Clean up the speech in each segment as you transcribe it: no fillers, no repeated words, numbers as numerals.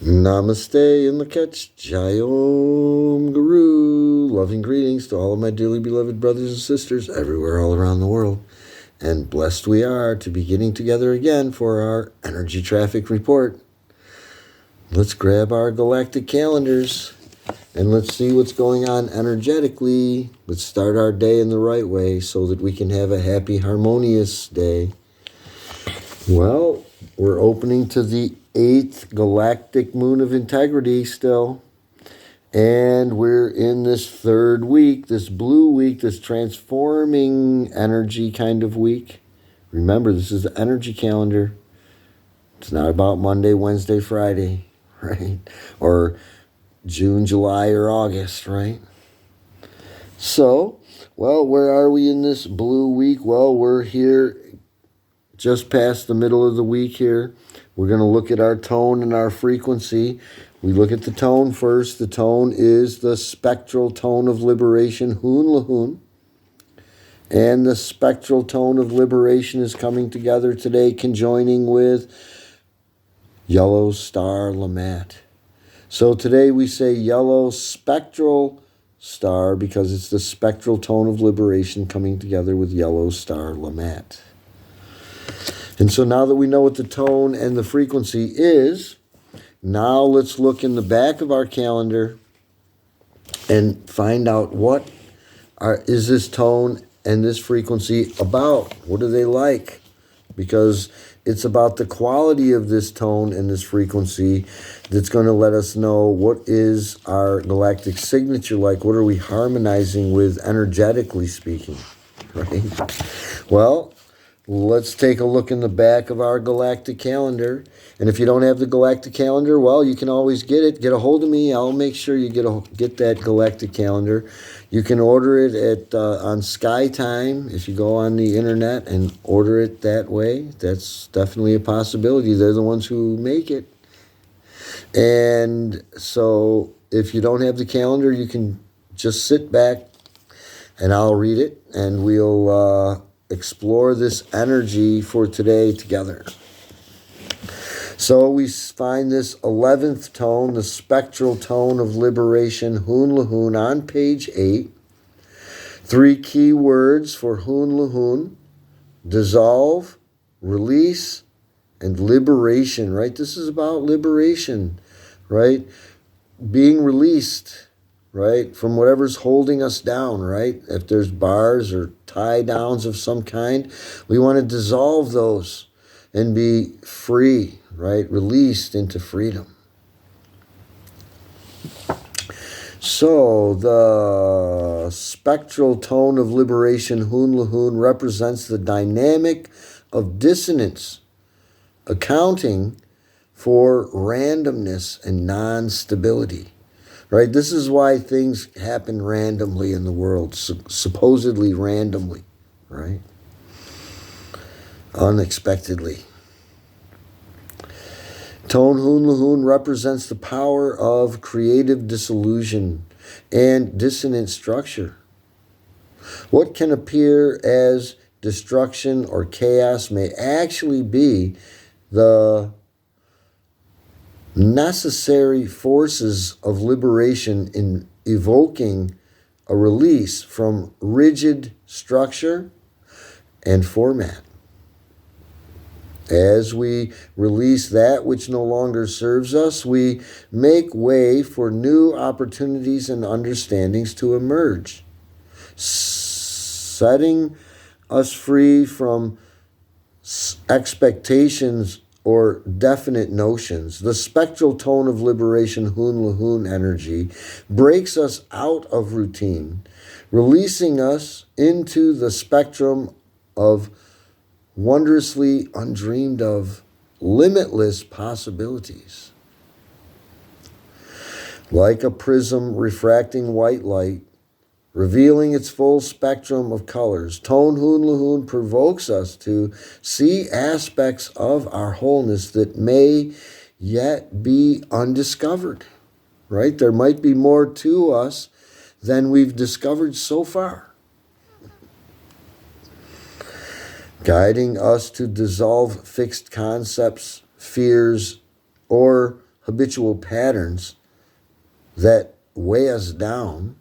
Namaste and Lakach Jayom Guru. Loving greetings to all of my dearly beloved brothers and sisters everywhere all around the world. And blessed we are to be getting together again for our energy traffic report. Let's grab our galactic calendars and let's see what's going on energetically. Let's start our day in the right way so that we can have a happy, harmonious day. Well, we're opening to the 8th galactic moon of integrity still. And we're in this third week, this blue week, this transforming energy kind of week. Remember, this is the energy calendar. It's not about Monday, Wednesday, Friday, right? Or June, July, or August, right? So, well, where are we in this blue week? Well, we're here just past the middle of the week here. We're going to look at our tone and our frequency. We look at the tone first. The tone is the spectral tone of liberation, HUNLAHUN. And the spectral tone of liberation is coming together today, conjoining with yellow star LAMAT. So today we say yellow spectral star because it's the spectral tone of liberation coming together with yellow star LAMAT. And so now that we know what the tone and the frequency is, now let's look in the back of our calendar and find out what is this tone and this frequency about. What are they like? Because it's about the quality of this tone and this frequency that's going to let us know what is our galactic signature like. What are we harmonizing with energetically speaking, right? Well, let's take a look in the back of our galactic calendar. And if you don't have the galactic calendar, well, you can always get it. Get a hold of me. I'll make sure you get that galactic calendar. You can order it at on SkyTime if you go on the internet and order it that way. That's definitely a possibility. They're the ones who make it. And so if you don't have the calendar, you can just sit back and I'll read it and we'll explore this energy for today together. So we find this 11th tone, the spectral tone of liberation, HUNLAHUN, on page 8. 3 key words for HUNLAHUN: dissolve, release, and liberation, right? This is about liberation, right? Being released, right, from whatever's holding us down, right? If there's bars or tie downs of some kind, we want to dissolve those and be free, right? Released into freedom. So the spectral tone of liberation, HUNLAHUN, represents the dynamic of dissonance, accounting for randomness and non-stability. Right? This is why things happen randomly in the world, supposedly randomly, right? Unexpectedly. Tone HUNLAHUN represents the power of creative disillusion and dissonant structure. What can appear as destruction or chaos may actually be the necessary forces of liberation in evoking a release from rigid structure and format. As we release that which no longer serves us, we make way for new opportunities and understandings to emerge, setting us free from expectations or definite notions. The spectral tone of liberation, HUNLAHUN energy, breaks us out of routine, releasing us into the spectrum of wondrously undreamed of, limitless possibilities. Like a prism refracting white light, revealing its full spectrum of colors, tone HUNLAHUN provokes us to see aspects of our wholeness that may yet be undiscovered, right? There might be more to us than we've discovered so far. Guiding us to dissolve fixed concepts, fears, or habitual patterns that weigh us down,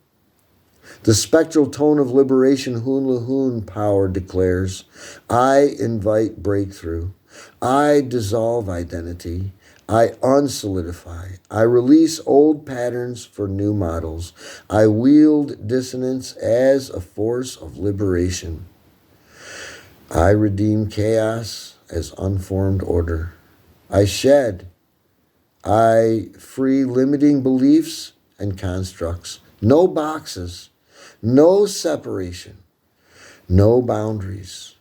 the spectral tone of liberation HUNLAHUN power declares, I invite breakthrough. I dissolve identity. I unsolidify. I release old patterns for new models. I wield dissonance as a force of liberation. I redeem chaos as unformed order. I shed. I free limiting beliefs and constructs. No boxes. No separation, no boundaries,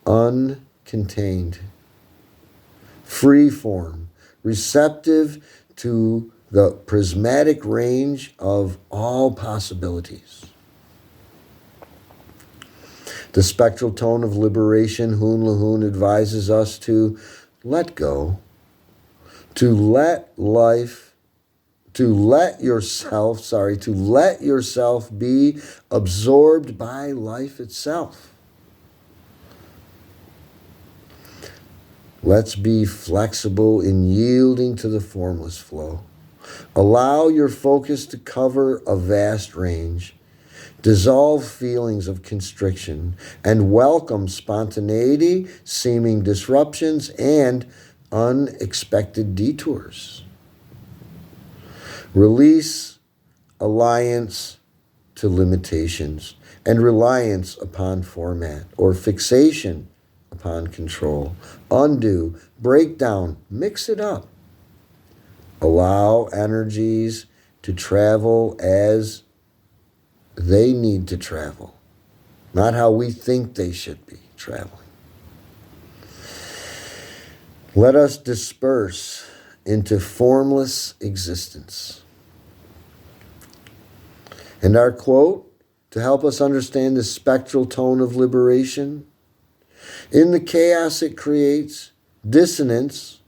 uncontained, free form, receptive to the prismatic range of all possibilities. The spectral tone of liberation, HUNLAHUN, advises us to let go, to let yourself be absorbed by life itself. Let's be flexible in yielding to the formless flow. Allow your focus to cover a vast range. Dissolve feelings of constriction and welcome spontaneity, seeming disruptions, and unexpected detours. Release alliance to limitations and reliance upon format or fixation upon control. Undo, break down, mix it up. Allow energies to travel as they need to travel, not how we think they should be traveling. Let us disperse into formless existence. And our quote, to help us understand the spectral tone of liberation, in the chaos it creates, dissonance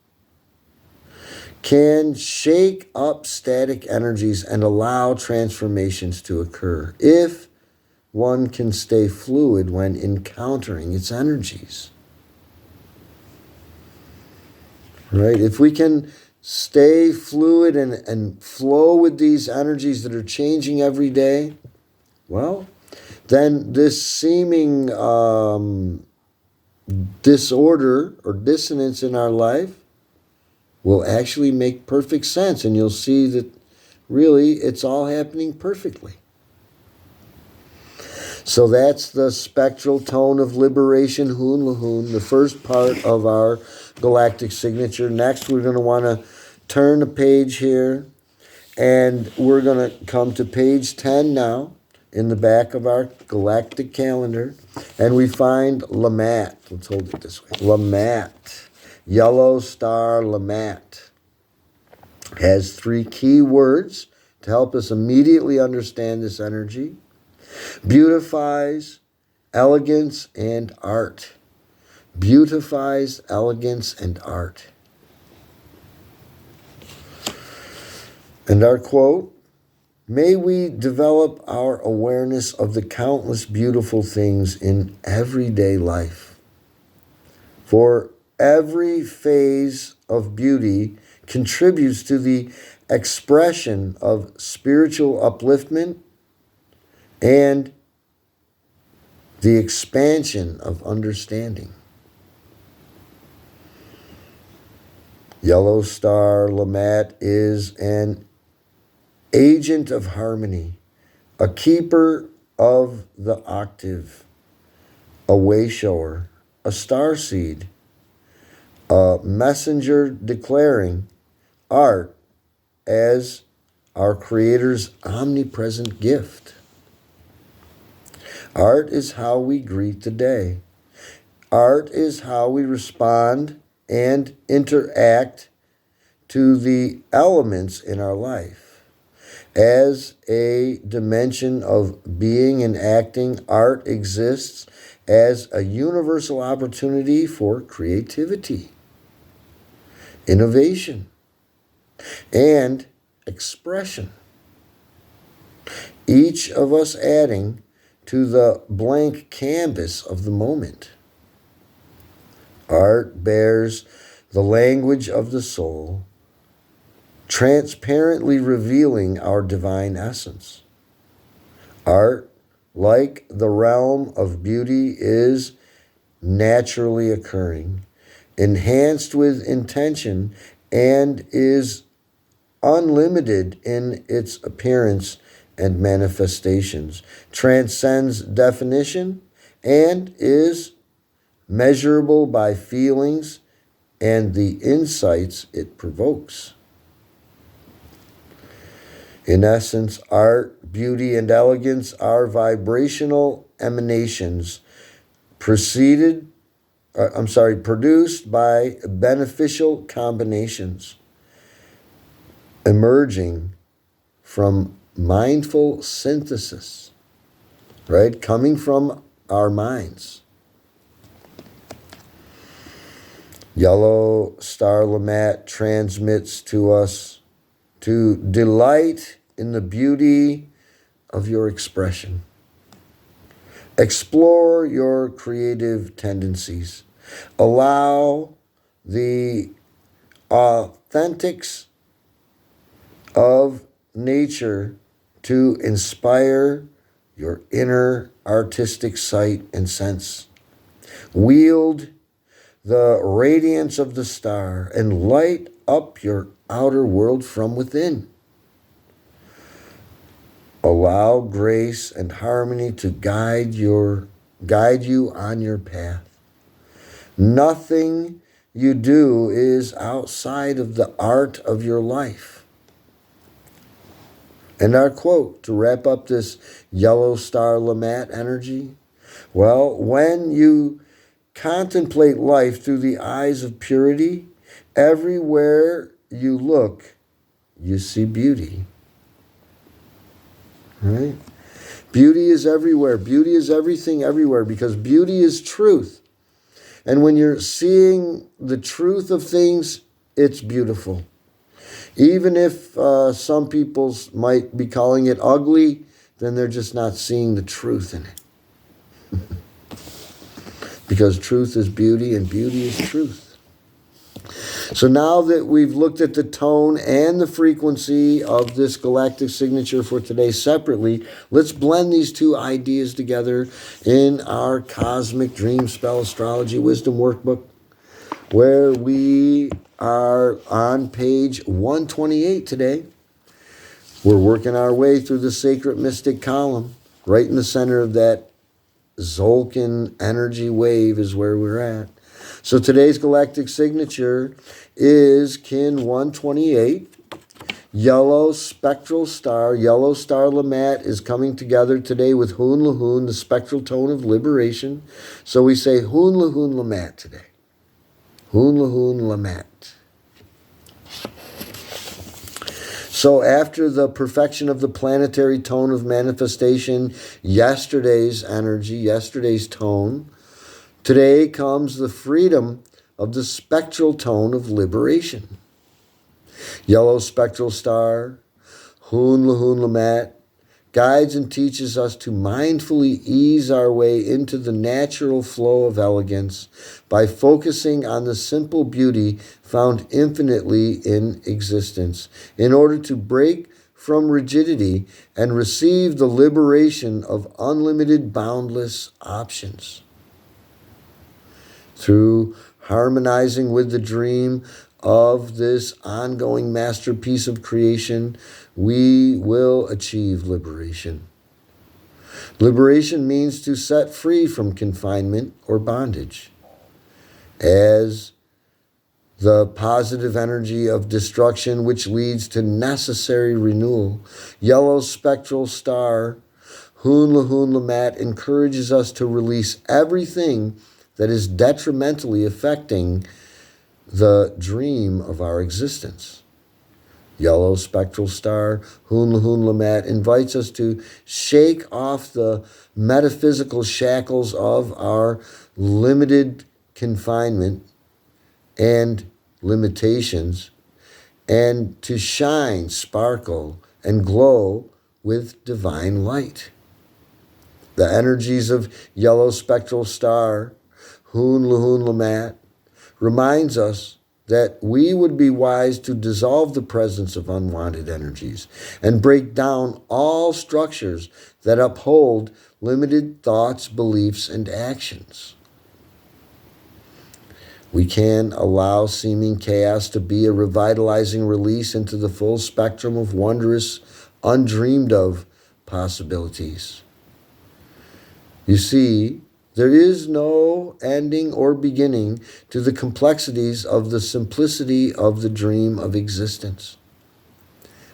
can shake up static energies and allow transformations to occur if one can stay fluid when encountering its energies. Right? If we can stay fluid and flow with these energies that are changing every day, well, then this seeming disorder or dissonance in our life will actually make perfect sense. And you'll see that really it's all happening perfectly. So that's the spectral tone of liberation, HUNLAHUN, the first part of our galactic signature. Next, we're going to want to turn a page here, and we're going to come to page 10 now in the back of our galactic calendar, and we find LAMAT. Let's hold it this way. LAMAT, yellow star LAMAT, has 3 key words to help us immediately understand this energy. Beautifies, elegance, and art. Beautifies, elegance, and art. And our quote, may we develop our awareness of the countless beautiful things in everyday life. For every phase of beauty contributes to the expression of spiritual upliftment and the expansion of understanding. Yellow star LAMAT is an agent of harmony, a keeper of the octave, a wayshower, a starseed, a messenger declaring art as our Creator's omnipresent gift. Art is how we greet the day. Art is how we respond and interact to the elements in our life. As a dimension of being and acting, art exists as a universal opportunity for creativity, innovation, and expression. Each of us adding to the blank canvas of the moment. Art bears the language of the soul, transparently revealing our divine essence. Art, like the realm of beauty, is naturally occurring, enhanced with intention, and is unlimited in its appearance and manifestations, transcends definition, and is measurable by feelings and the insights it provokes. In essence, art, beauty, and elegance are vibrational emanations produced by beneficial combinations emerging from mindful synthesis, right? Coming from our minds. Yellow star LAMAT transmits to us to delight in the beauty of your expression. Explore your creative tendencies. Allow the authentics of nature to inspire your inner artistic sight and sense. Wield the radiance of the star and light up your outer world from within. Allow grace and harmony to guide you on your path. Nothing you do is outside of the art of your life. And our quote to wrap up this yellow star LAMAT energy, well, when you contemplate life through the eyes of purity, everywhere you look, you see beauty. Right? Beauty is everywhere. Beauty is everything everywhere because beauty is truth. And when you're seeing the truth of things, it's beautiful. Even if some people might be calling it ugly, then they're just not seeing the truth in it. Because truth is beauty and beauty is truth. So now that we've looked at the tone and the frequency of this galactic signature for today separately, let's blend these two ideas together in our Cosmic Dream Spell Astrology Wisdom Workbook, where we are on page 128 today. We're working our way through the Sacred Mystic column. Right in the center of that Zolkin energy wave is where we're at. So today's galactic signature is Kin 128, yellow spectral star. Yellow star LAMAT is coming together today with HUNLAHUN, the spectral tone of liberation. So we say HUNLAHUN LAMAT today. HUNLAHUN LAMAT. So after the perfection of the planetary tone of manifestation, yesterday's energy, yesterday's tone, today comes the freedom of the spectral tone of liberation. Yellow spectral star, HUNLAHUN LAMAT, guides and teaches us to mindfully ease our way into the natural flow of elegance by focusing on the simple beauty found infinitely in existence in order to break from rigidity and receive the liberation of unlimited, boundless options. Through harmonizing with the dream of this ongoing masterpiece of creation, we will achieve liberation. Liberation means to set free from confinement or bondage. As the positive energy of destruction which leads to necessary renewal, yellow spectral star, HUNLAHUN LAMAT, encourages us to release everything that is detrimentally affecting the dream of our existence. Yellow spectral star, HUNLAHUN LAMAT, invites us to shake off the metaphysical shackles of our limited confinement and limitations and to shine, sparkle, and glow with divine light. The energies of yellow spectral star, HUNLAHUN LAMAT, reminds us that we would be wise to dissolve the presence of unwanted energies and break down all structures that uphold limited thoughts, beliefs, and actions. We can allow seeming chaos to be a revitalizing release into the full spectrum of wondrous, undreamed of possibilities. You see, there is no ending or beginning to the complexities of the simplicity of the dream of existence.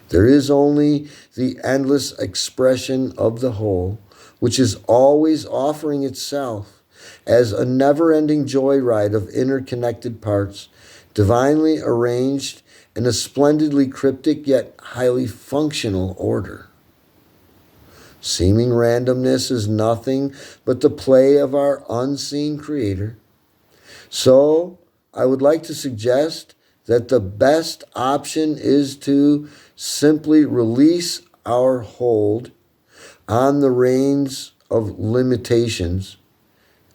There is only the endless expression of the whole, which is always offering itself as a never-ending joyride of interconnected parts, divinely arranged in a splendidly cryptic yet highly functional order. Seeming randomness is nothing but the play of our unseen Creator. So, I would like to suggest that the best option is to simply release our hold on the reins of limitations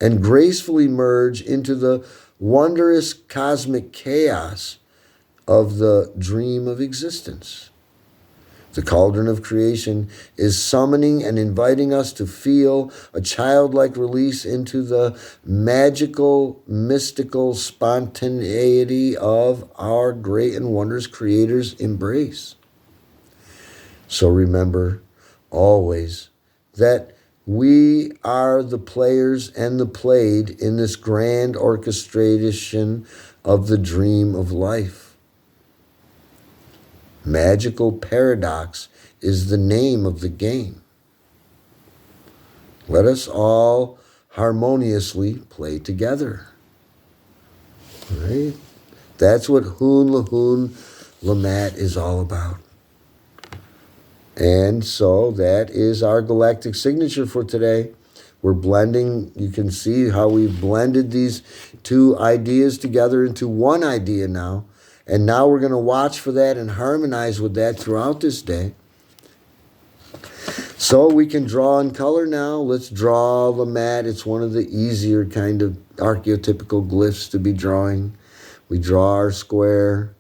and gracefully merge into the wondrous cosmic chaos of the dream of existence. The cauldron of creation is summoning and inviting us to feel a childlike release into the magical, mystical spontaneity of our great and wondrous Creator's embrace. So remember always that we are the players and the played in this grand orchestration of the dream of life. Magical paradox is the name of the game. Let us all harmoniously play together. Right? That's what HUNLAHUN LAMAT is all about. And so that is our galactic signature for today. We're blending, you can see how we've blended these two ideas together into one idea now. And now we're going to watch for that and harmonize with that throughout this day. So we can draw in color now. Let's draw the mat. It's one of the easier kind of archetypical glyphs to be drawing. We draw our square.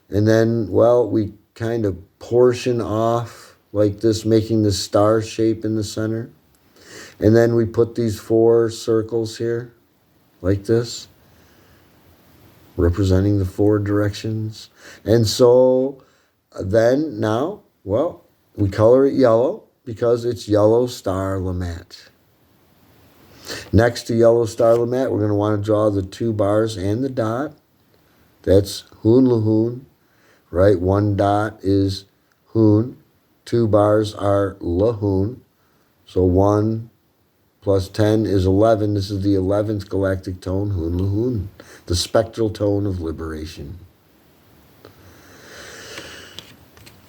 And then, well, we kind of portion off like this, making the star shape in the center. And then we put these 4 circles here, like this, representing the 4 directions. And so then now, well, we color it yellow because it's yellow star LAMAT. Next to yellow star LAMAT, we're going to want to draw the 2 bars and the dot. That's HUNLAHUN, right? 1 dot is Hun. 2 bars are LAHUN. So 1 plus 10 is 11. This is the 11th galactic tone, HUNLAHUN, the spectral tone of liberation.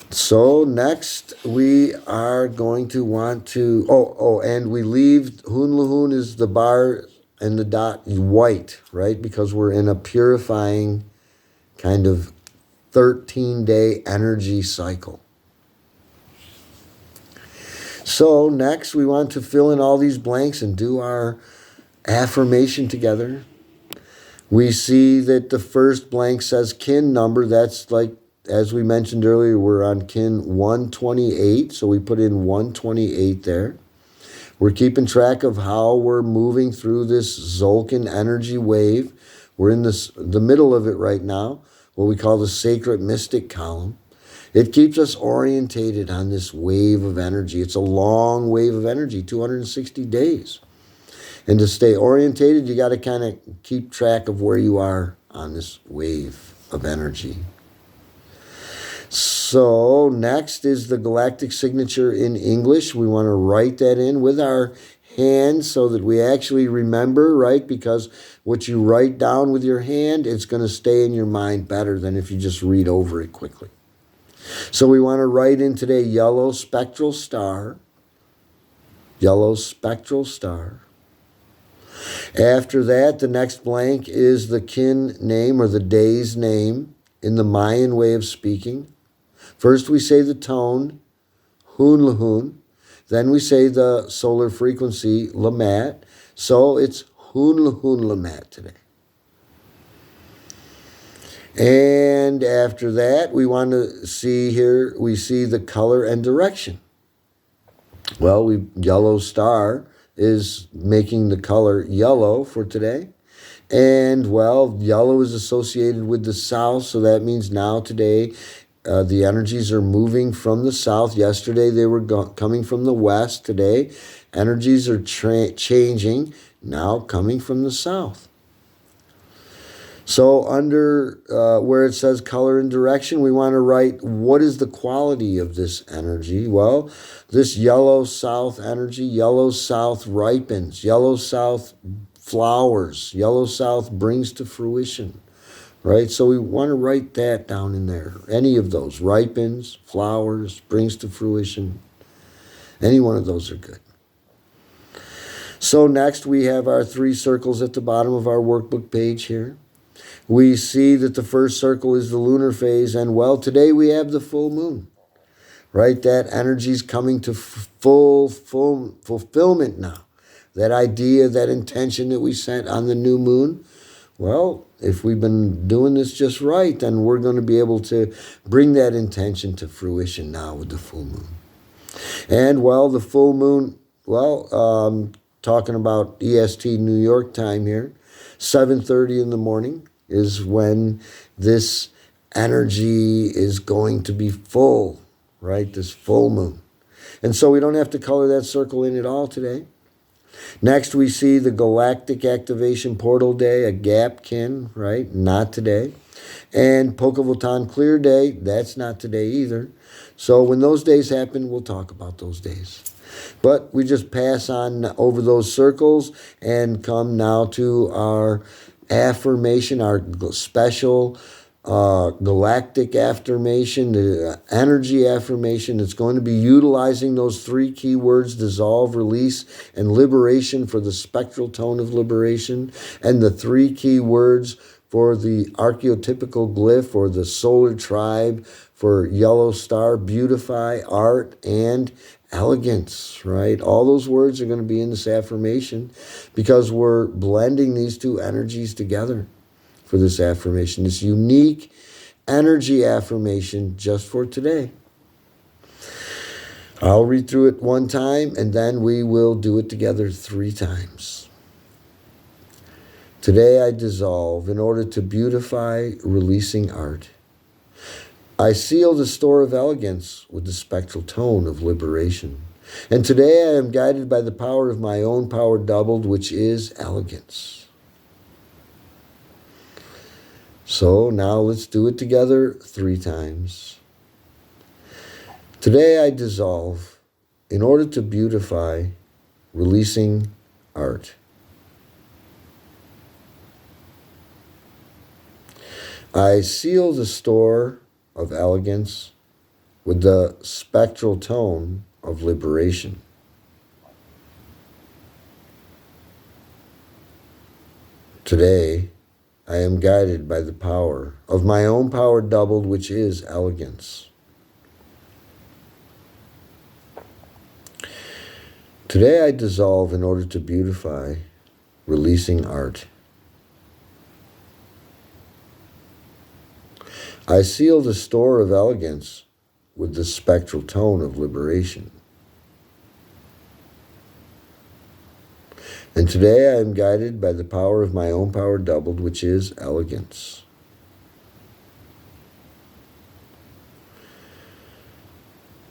So next we are going to want to, and we leave, HUNLAHUN is the bar and the dot white, right? Because we're in a purifying kind of 13-day energy cycle. So next we want to fill in all these blanks and do our affirmation together. We see that the first blank says kin number. That's like, as we mentioned earlier, we're on kin 128. So we put in 128 there. We're keeping track of how we're moving through this Zolkin energy wave. We're in the middle of it right now, what we call the sacred mystic column. It keeps us orientated on this wave of energy. It's a long wave of energy, 260 days. And to stay orientated, you got to kind of keep track of where you are on this wave of energy. So next is the galactic signature in English. We want to write that in with our hands so that we actually remember, right? Because what you write down with your hand, it's going to stay in your mind better than if you just read over it quickly. So we want to write in today yellow spectral star. Yellow spectral star. After that, the next blank is the kin name or the day's name in the Mayan way of speaking. First we say the tone, HUNLAHUN. Then we say the solar frequency, LAMAT. So it's HUNLAHUN LAMAT today. And after that, we want to see here, we see the color and direction. Well, yellow star is making the color yellow for today. And, well, yellow is associated with the south, so that means now today the energies are moving from the south. Yesterday they were coming from the west. Today energies are changing, now coming from the south. So under where it says color and direction, we want to write what is the quality of this energy. Well, this yellow south energy, yellow south ripens, yellow south flowers, yellow south brings to fruition, right? So we want to write that down in there. Any of those, ripens, flowers, brings to fruition. Any one of those are good. So next we have our 3 circles at the bottom of our workbook page here. We see that the first circle is the lunar phase, and well, today we have the full moon, right? That energy is coming to full fulfillment now. That idea, that intention that we set on the new moon, well, if we've been doing this just right, then we're going to be able to bring that intention to fruition now with the full moon. And, well, the full moon, well, talking about EST New York time here, 7:30 in the morning is when this energy is going to be full, right? This full moon. And so we don't have to color that circle in at all today. Next, we see the Galactic Activation Portal Day, a Gapkin, right? Not today. And Pocahontas Clear Day, that's not today either. So when those days happen, we'll talk about those days. But we just pass on over those circles and come now to our affirmation, our special galactic affirmation, the energy affirmation. It's going to be utilizing those 3 key words: dissolve, release, and liberation for the spectral tone of liberation, and the 3 key words for the archetypical glyph or the solar tribe for yellow star: beautify, art, and elegance, right? All those words are going to be in this affirmation because we're blending these 2 energies together for this affirmation, this unique energy affirmation just for today. I'll read through it 1 time and then we will do it together 3 times. Today I dissolve in order to beautify, releasing art. I seal the store of elegance with the spectral tone of liberation. And today I am guided by the power of my own power doubled, which is elegance. So now let's do it together 3 times. Today I dissolve in order to beautify, releasing art. I seal the store of elegance with the spectral tone of liberation. Today, I am guided by the power of my own power doubled, which is elegance. Today I dissolve in order to beautify, releasing art. I seal the store of elegance with the spectral tone of liberation. And today I am guided by the power of my own power doubled, which is elegance.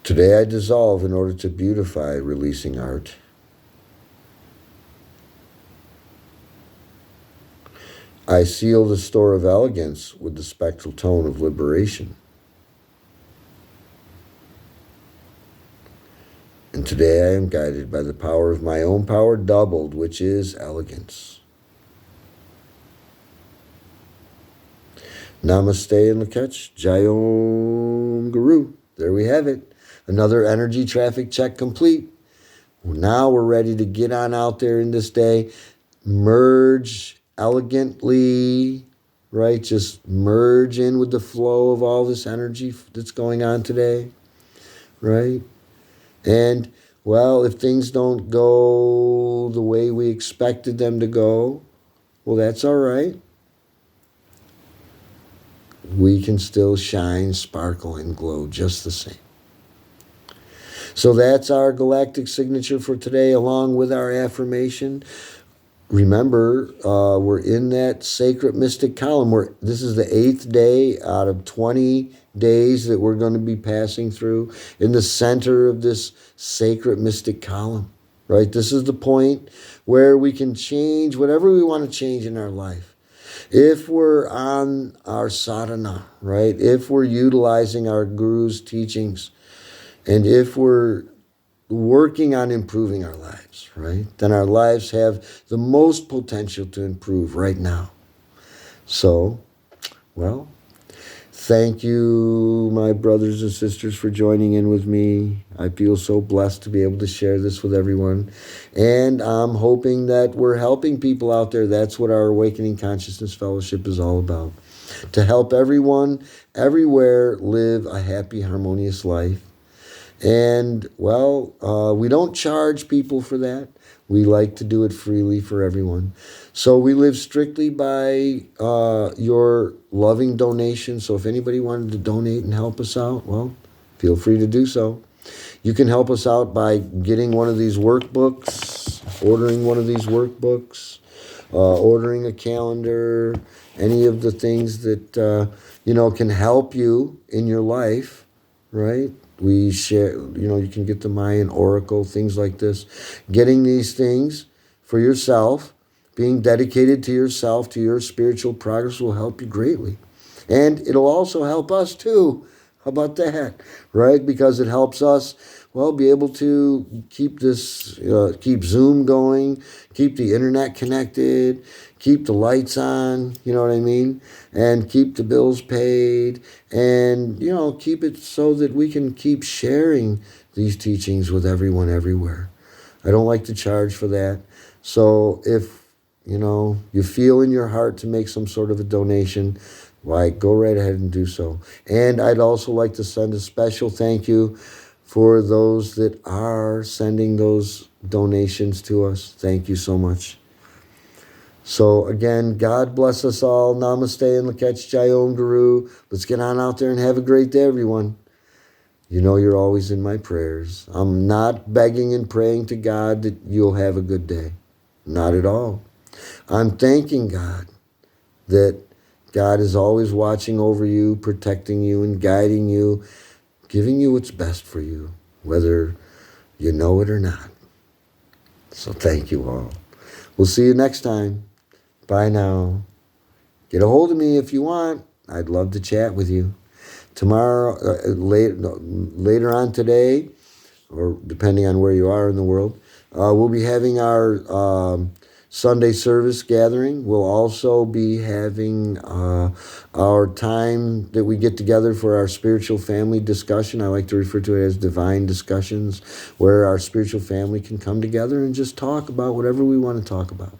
Today I dissolve in order to beautify, releasing art. I seal the store of elegance with the spectral tone of liberation. And today I am guided by the power of my own power doubled, which is elegance. Namaste and Lakach, Jayom Guru. There we have it. Another energy traffic check complete. Now we're ready to get on out there in this day. Merge elegantly, right? Just merge in with the flow of all this energy that's going on today, right? And, well, if things don't go the way we expected them to go, well, that's all right. we can still shine, sparkle, and glow just the same. So that's our galactic signature for today, along with our affirmation. Remember, we're in that sacred mystic column. This is the 8th day out of 20 days that we're going to be passing through in the center of this sacred mystic column, right? This is the point where we can change whatever we want to change in our life. If we're on our sadhana, right? If we're utilizing our guru's teachings, and if we're working on improving our lives, right? Then our lives have the most potential to improve right now. So, well, thank you, my brothers and sisters, for joining in with me. I feel so blessed to be able to share this with everyone. And I'm hoping that we're helping people out there. That's what our Awakening Consciousness Fellowship is all about. To help everyone, everywhere, live a happy, harmonious life. And, well, we don't charge people for that. We like to do it freely for everyone. So we live strictly by your loving donation. So if anybody wanted to donate and help us out, well, feel free to do so. You can help us out by getting one of these workbooks, ordering one of these workbooks, ordering a calendar, any of the things that, can help you in your life, right? We share, you can get the Mayan Oracle, things like this. Getting these things for yourself, being dedicated to yourself, to your spiritual progress will help you greatly. And it'll also help us too. How about that, right? Because it helps us, be able to keep keep Zoom going, keep the internet connected, keep the lights on, you know what I mean? And keep the bills paid and, keep it so that we can keep sharing these teachings with everyone everywhere. I don't like to charge for that. So if, you feel in your heart to make some sort of a donation, why, go right ahead and do so. And I'd also like to send a special thank you for those that are sending those donations to us. Thank you so much. So again, God bless us all. Namaste and Lakach Jai Om Guru. Let's get on out there and have a great day, everyone. You're always in my prayers. I'm not begging and praying to God that you'll have a good day. Not at all. I'm thanking God that God is always watching over you, protecting you, and guiding you, giving you what's best for you, whether you know it or not. So thank you all. We'll see you next time. Bye now. Get a hold of me if you want. I'd love to chat with you. Tomorrow, later on today, or depending on where you are in the world, we'll be having our Sunday service gathering. We'll also be having our time that we get together for our spiritual family discussion. I like to refer to it as divine discussions, where our spiritual family can come together and just talk about whatever we want to talk about.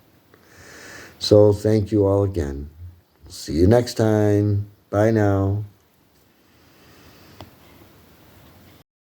So thank you all again. See you next time. Bye now.